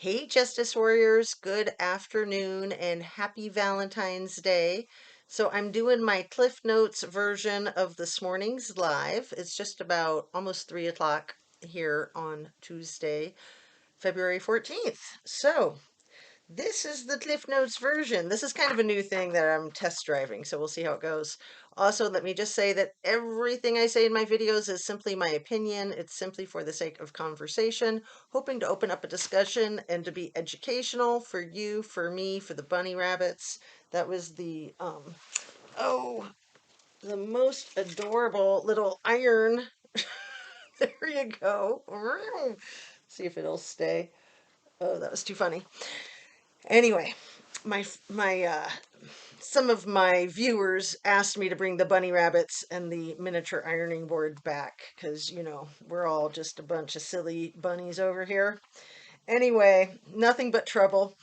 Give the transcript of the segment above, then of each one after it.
Hey, Justice Warriors, good afternoon and happy Valentine's Day. So, I'm doing my Cliff Notes version of this morning's live. It's just about almost 3 o'clock here on Tuesday, February 14th. So, this is the Cliff Notes version. This is kind of a new thing that I'm test driving, so we'll see how it goes. Also, let me just say that everything I say in my videos is simply my opinion. It's simply for the sake of conversation, hoping to open up a discussion and to be educational for you, for me, for the bunny rabbits. That was oh, the most adorable little iron. There you go. See if it'll stay. Oh, that was too funny. Anyway, my some of my viewers asked me to bring the bunny rabbits and the miniature ironing board back because, we're all just a bunch of silly bunnies over here. Anyway, nothing but trouble.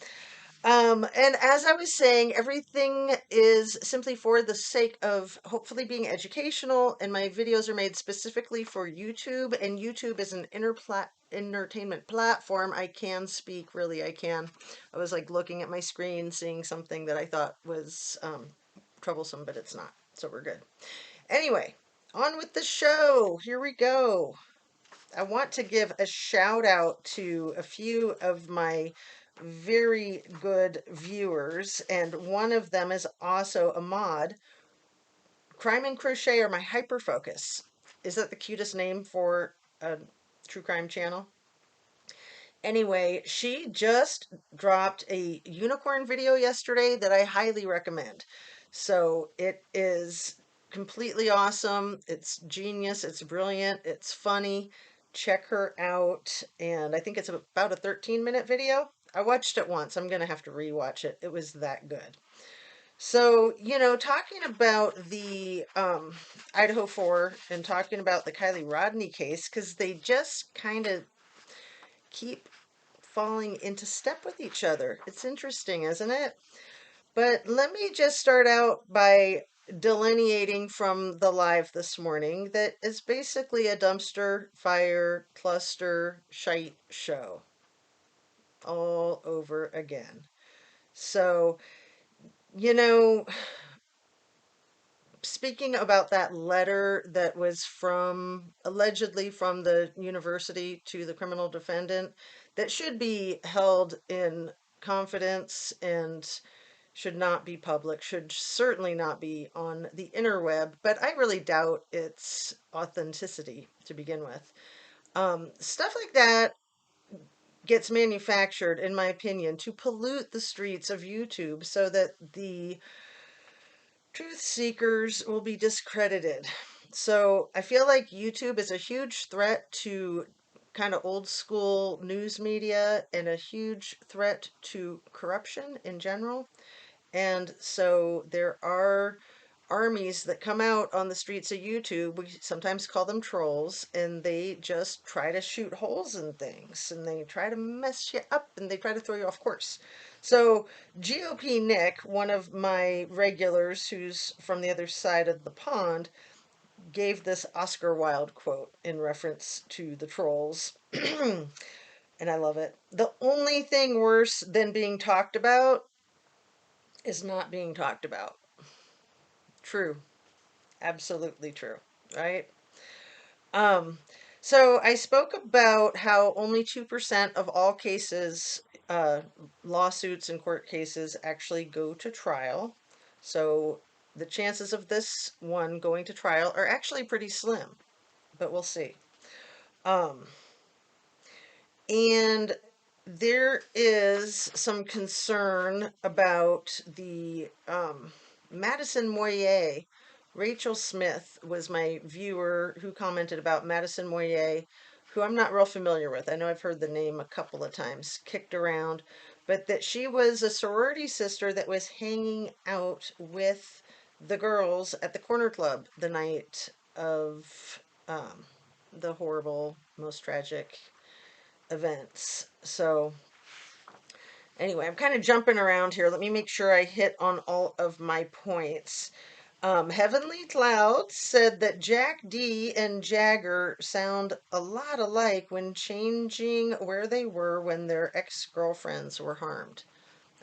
And as I was saying, everything is simply for the sake of hopefully being educational, and my videos are made specifically for YouTube, and YouTube is an entertainment platform. I can speak, really, I can. I was like looking at my screen, seeing something that I thought was troublesome, but it's not, so we're good. Anyway, on with the show. Here we go. I want to give a shout out to a few of my very good viewers, and one of them is also a mod. Crime and Crochet are my hyper focus. Is that the cutest name for a true crime channel? Anyway, she just dropped a unicorn video yesterday that I highly recommend. So it is completely awesome. It's genius. It's brilliant. It's funny. Check her out. And I think it's about a 13-minute video. I watched it once. I'm going to have to rewatch it. It was that good. So, talking about the Idaho 4 and talking about the KielyRodni case, because they just kind of keep falling into step with each other. It's interesting, isn't it? But let me just start out by delineating from the live this morning that it's basically a dumpster fire cluster shite show all over again. So, you know, speaking about that letter that was allegedly from the university to the criminal defendant, that should be held in confidence and should not be public, should certainly not be on the interweb, but I really doubt its authenticity to begin with. Stuff like that gets manufactured, in my opinion, to pollute the streets of YouTube so that the truth seekers will be discredited. So I feel like YouTube is a huge threat to kind of old school news media and a huge threat to corruption in general. And so there are armies that come out on the streets of YouTube. We sometimes call them trolls, and they just try to shoot holes in things and they try to mess you up and they try to throw you off course. So, GOP Nick, one of my regulars who's from the other side of the pond, gave this Oscar Wilde quote in reference to the trolls. And I love it. The only thing worse than being talked about is not being talked about. True. Absolutely true. Right? Um, so I spoke about how only 2% of all cases, lawsuits and court cases actually go to trial. So the chances of this one going to trial are actually pretty slim, but we'll see. Um, and there is some concern about the Madison Moyer. Rachel Smith was my viewer who commented about Madison Moyer, who I'm not real familiar with. I know I've heard the name a couple of times kicked around, but that she was a sorority sister that was hanging out with the girls at the Corner Club the night of the horrible, most tragic events. So anyway, I'm kind of jumping around here. Let me make sure I hit on all of my points. Heavenly Cloud said that Jack D and Jagger sound a lot alike when changing where they were when their ex-girlfriends were harmed.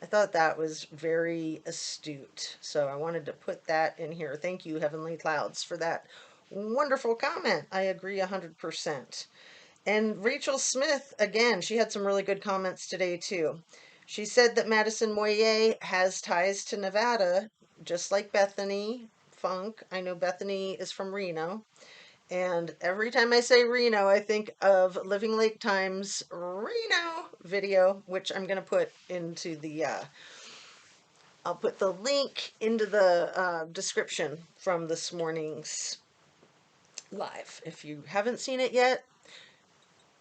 I thought that was very astute. So I wanted to put that in here. Thank you, Heavenly Clouds, for that wonderful comment. I agree 100%. And Rachel Smith, again, she had some really good comments today, too. She said that Madison Moyer has ties to Nevada, just like Bethany Funk. I know Bethany is from Reno. And every time I say Reno, I think of Living Lake Times Reno video, which I'm going to put into I'll put the link into the description from this morning's live. If you haven't seen it yet,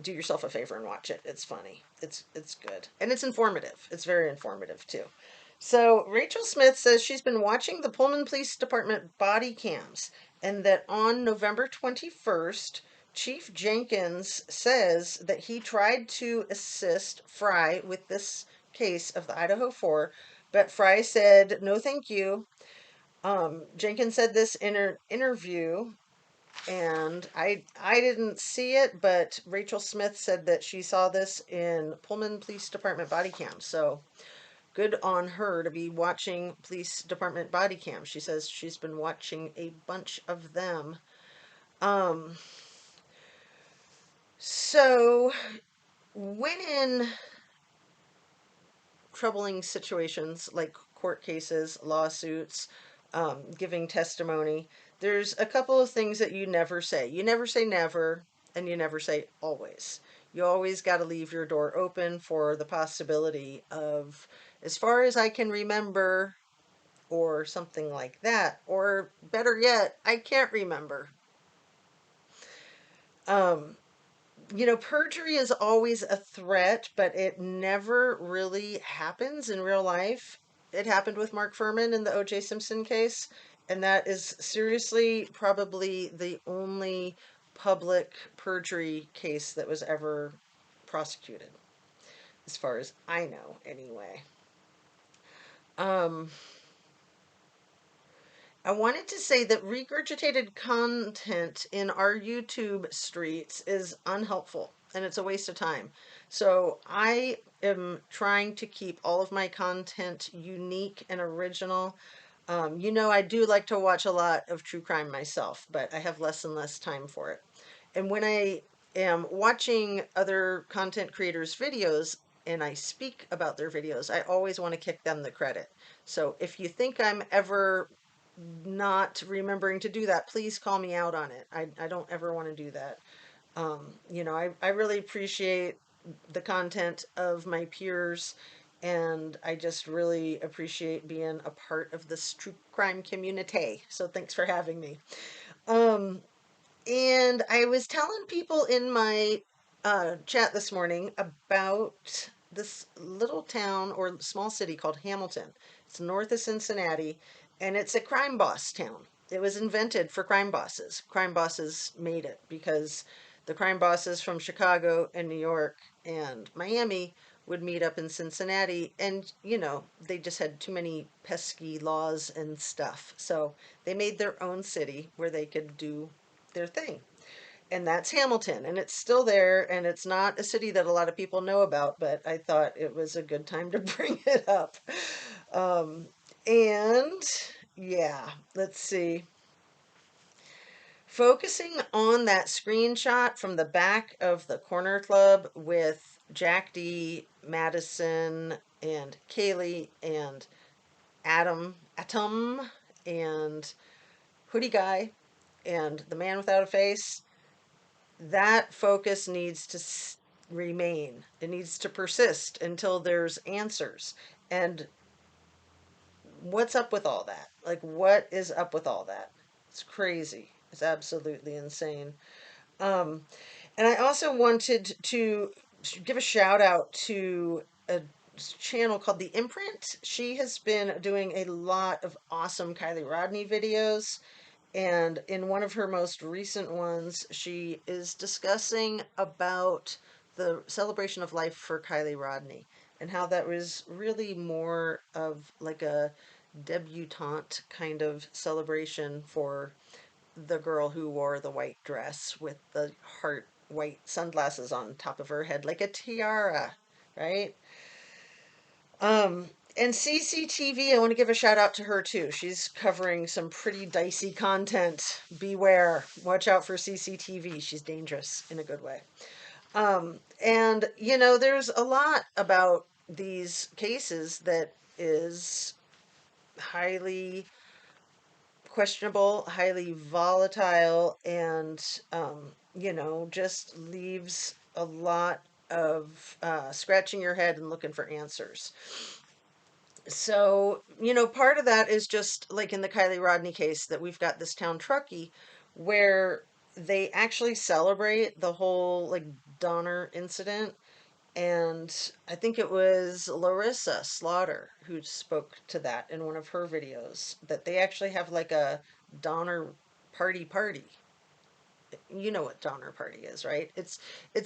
do yourself a favor and watch it. It's funny. It's good. And it's informative. It's very informative too. So Rachel Smith says she's been watching the Pullman Police Department body cams and that on November 21st, Chief Jenkins says that he tried to assist Fry with this case of the Idaho 4, but Fry said, no, thank you. Jenkins said this in an interview and I didn't see it, but Rachel Smith said that she saw this in Pullman Police Department body cam. So good on her to be watching police department body cam. She says she's been watching a bunch of them. Um, so when in troubling situations like court cases, lawsuits, giving testimony, there's a couple of things that you never say. You never say never, and you never say always. You always got to leave your door open for the possibility of, as far as I can remember, or something like that. Or better yet, I can't remember. Um, perjury is always a threat, but it never really happens in real life. It happened with Mark Furman in the O.J. Simpson case, and that is seriously probably the only public perjury case that was ever prosecuted, as far as I know, anyway. Um, I wanted to say that regurgitated content in our YouTube streets is unhelpful and it's a waste of time. So I am trying to keep all of my content unique and original. I do like to watch a lot of true crime myself, but I have less and less time for it. And when I am watching other content creators' videos and I speak about their videos, I always want to kick them the credit. So if you think I'm ever not remembering to do that, please call me out on it. I don't ever want to do that. I really appreciate the content of my peers, and I just really appreciate being a part of this true crime community. So thanks for having me. Um, and I was telling people in my chat this morning about this little town or small city called Hamilton. It's north of Cincinnati, and it's a crime boss town. It was invented for crime bosses. Crime bosses made it because the crime bosses from Chicago and New York and Miami would meet up in Cincinnati, and they just had too many pesky laws and stuff. So they made their own city where they could do their thing. And that's Hamilton, and it's still there, and it's not a city that a lot of people know about, but I thought it was a good time to bring it up. Um, and yeah, let's see. Focusing on that screenshot from the back of the Corner Club with Jack D, Madison, and Kaylee, and Atom, and Hoodie Guy, and the Man Without a Face, that focus needs to remain. It needs to persist until there's answers. And what's up with all that? Like, what is up with all that? It's crazy. It's absolutely insane. Um, and I also wanted to give a shout out to a channel called The Imprint. She has been doing a lot of awesome KielyRodni videos. And in one of her most recent ones, she is discussing about the celebration of life for KielyRodni and how that was really more of like a debutante kind of celebration for the girl who wore the white dress with the heart white sunglasses on top of her head like a tiara, right? Um, and CCTV, I want to give a shout out to her too. She's covering some pretty dicey content. Beware, watch out for CCTV. She's dangerous in a good way. And there's a lot about these cases that is highly questionable, highly volatile, and just leaves a lot of scratching your head and looking for answers. So, part of that is just like in the KielyRodni case that we've got this town Truckee where they actually celebrate the whole like Donner incident. And I think it was Larissa Slaughter who spoke to that in one of her videos, that they actually have like a Donner party. You know what Donner Party is, right? It's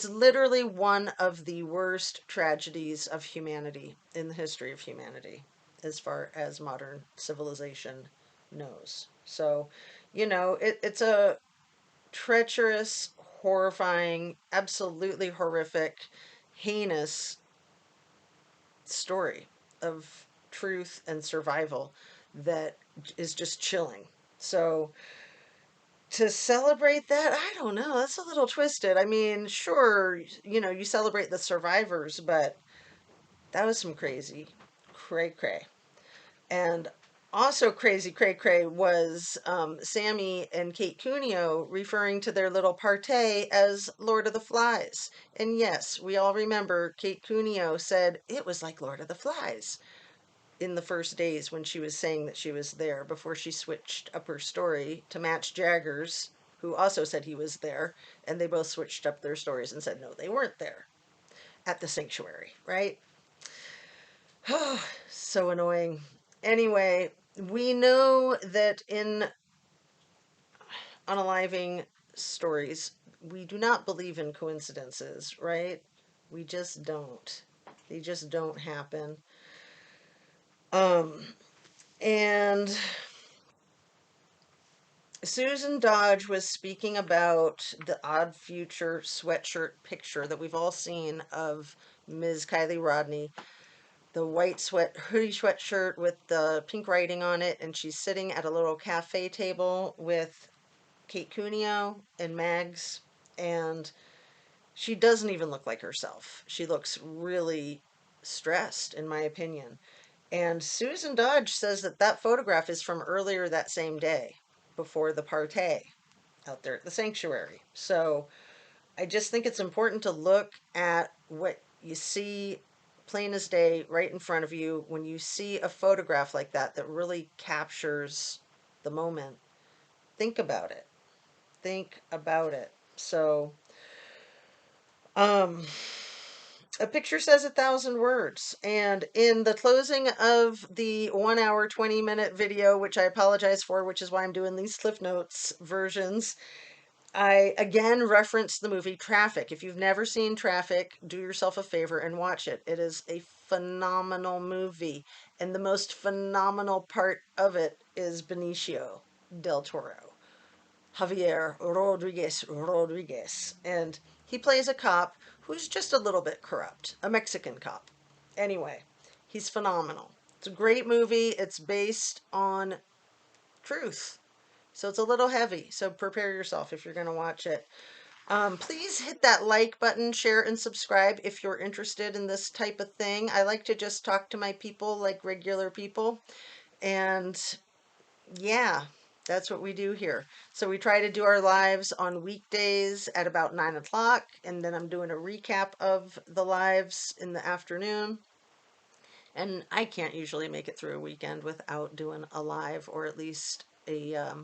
literally one of the worst tragedies of humanity in the history of humanity, as far as modern civilization knows. So, it's a treacherous, horrifying, absolutely horrific, heinous story of truth and survival that is just chilling. So, to celebrate that, I don't know. That's a little twisted. I mean, sure, you celebrate the survivors, but that was some cray cray. And also crazy cray cray was Sammy and Kate Cuneo referring to their little par-tay as Lord of the Flies. And yes, we all remember Kate Cuneo said it was like Lord of the Flies in the first days when she was saying that she was there before she switched up her story to match Jagger's, who also said he was there, and they both switched up their stories and said no, they weren't there at the sanctuary, right? Oh, so annoying. Anyway, we know that in unaliving stories, we do not believe in coincidences, right? We just don't. They just don't happen. Um, and Susan Dodge was speaking about the odd future sweatshirt picture that we've all seen of Ms. KielyRodni, the white hoodie sweatshirt with the pink writing on it, and she's sitting at a little cafe table with Kate Cuneo and Mags, and she doesn't even look like herself. She looks really stressed, in my opinion. And Susan Dodge says that that photograph is from earlier that same day, before the par-tay out there at the sanctuary. So I just think it's important to look at what you see plain as day right in front of you when you see a photograph like that that really captures the moment. Think about it. Think about it. So, um, a picture says 1,000 words. And in the closing of the 1 hour, 20-minute video, which I apologize for, which is why I'm doing these Cliff Notes versions, I again reference the movie Traffic. If you've never seen Traffic, do yourself a favor and watch it. It is a phenomenal movie. And the most phenomenal part of it is Benicio del Toro. Javier Rodriguez. And he plays a cop who's just a little bit corrupt, a Mexican cop. Anyway, he's phenomenal. It's a great movie. It's based on truth. So it's a little heavy. So prepare yourself if you're going to watch it. Please hit that like button, share, and subscribe if you're interested in this type of thing. I like to just talk to my people like regular people. And yeah, that's what we do here. So we try to do our lives on weekdays at about 9 o'clock, and then I'm doing a recap of the lives in the afternoon. And I can't usually make it through a weekend without doing a live or at least a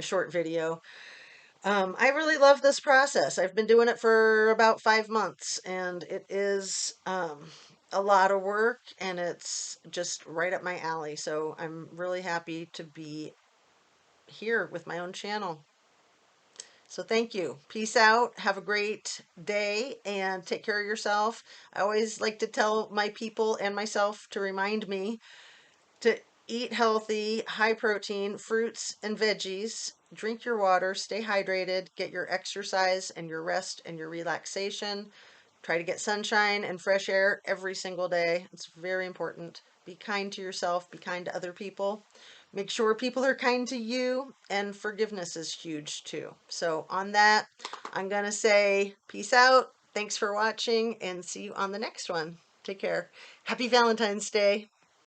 short video. I really love this process. I've been doing it for about 5 months, and it is a lot of work, and it's just right up my alley. So I'm really happy to be here with my own channel. So thank you. Peace out. Have a great day and take care of yourself. I always like to tell my people and myself to remind me to Eat healthy, high protein, fruits and veggies. Drink your water, stay hydrated, get your exercise and your rest and your relaxation. Try to get sunshine and fresh air every single day. It's very important. Be kind to yourself, be kind to other people. Make sure people are kind to you, and forgiveness is huge too. So, on that, I'm going to say peace out. Thanks for watching, and see you on the next one. Take care. Happy Valentine's Day.